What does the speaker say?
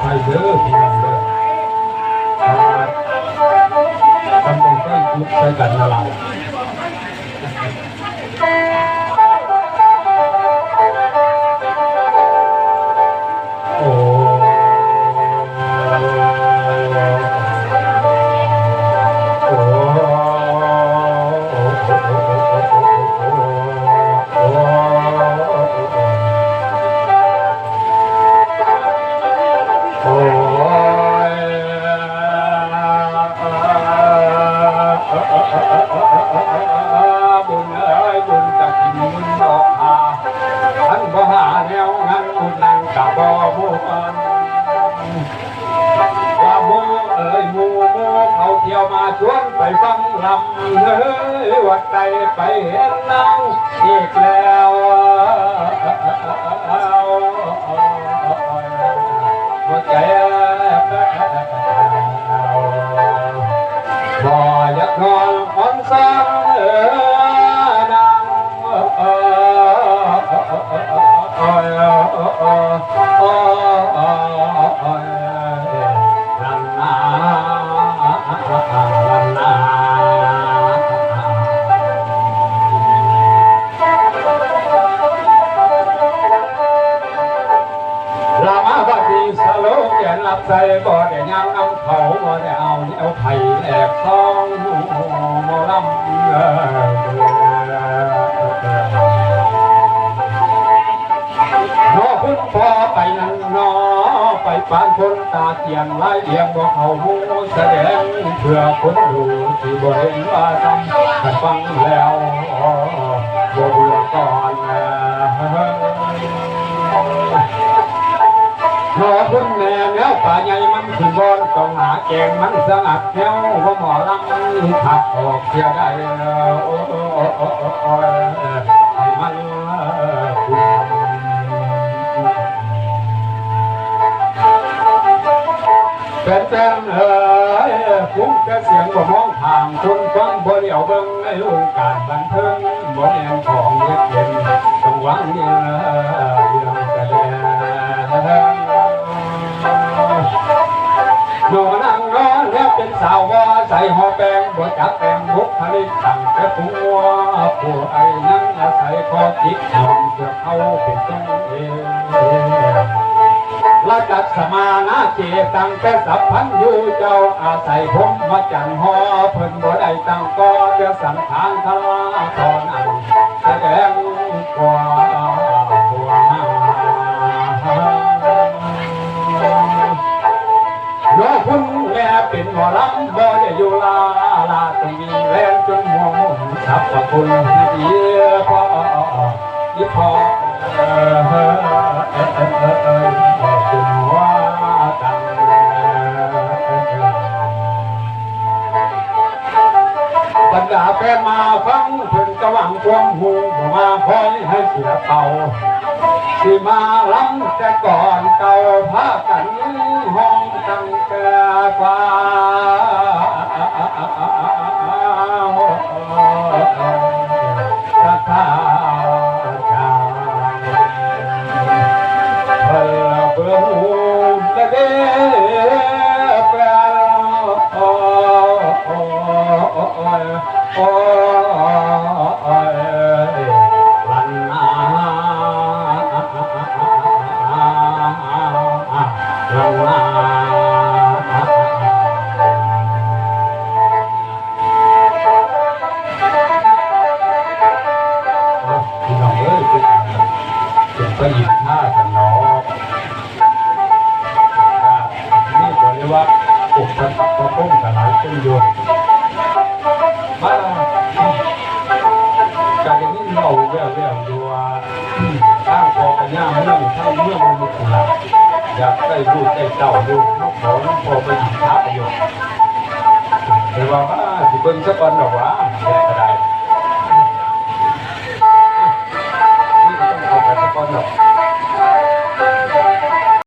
ภัยเด้อพี่น้องเด้อทำเป็นใกล้จุดใช้กันนะเราโอ้ชวนไปฟังลำเฮ้ยวัดใจไปเห็นน้องอีกแล้ววัดใจบ่อยากนอนอ่อนซ้ำดังรับใจบ่ได้ยังน้ำเขาบ่ได้เอาเนี่ยเอาไผ่แหลกซองหมอลำนอพุ่นพอไปนั่นนอไปปานคนตาเกียงไล่เอียงบ่เอาหูแสดงเพื่อคนดูที่บ่เห็นว่าทำขัดฟังแล้วบ่เบื่อก่อนหอพุ่นแน่แนวป่าใหญ่มันขึ้นบอนต้องหาแกงมันสงัดแนวว่าหมอลำขับออกเสียได้ให้มันเป็นคุ้มแต่เสียงบ่มองทางคนฟังบ่เดี่ยวเบิ่งในวงการบันเทิงบ่แน่นของเย็นต้องหวังเนี่ยเรื่องแสดงโนนั่งนอนแล้วเป็นสาวว่าใส่ห่อแป้งบ่จับแป้งบุกผลิตตั้งแต่ตัวผู้ไอ้นั่งอาศัยคอจิตยอมเสือเขาเป็นต้องเองละจัดสมานาเจตั้งแต่สัพพันอยู่เจ้าอาศัยผมมาจันหอเพิ่นบ่ได้ตั้งก็เดือสังขารทลาตอนนั้นแสดงกว่าตัวมาโน้คุณแม่เป็นหมอลำบ่ได้อยู่ลาต้องมีแรงจนหัวมุ่งสับคุณที่พอที่พอบรรดาแฟนมาฟังเพิ่นกะหวังความหูมาคอยให้เสียเป่าที่มาล้ำแต่ก่อนเก่าพากันห้องตั้งแต่ฟ้าจะทาจางเพื่อเพื่อหูกระเดแปลลันนาลันนาพี่น้องเอ้ยเป็นไปยินท่ากันเนาะนี่บอกเลยว่าอุปสรรคก็ต้องกันหลายคนอยู่มาการอย่างนี้เราแววดูว่าตั้งคอกันย่าเมืองทั้งเมืองมันมีขุนละอยากได้ลูกได้เจ้าดูน้องขอน้องพอไปหยิบท้าประโยชน์แต่ว่าที่เบิ้งสักวันหรอวะแย่ก็ได้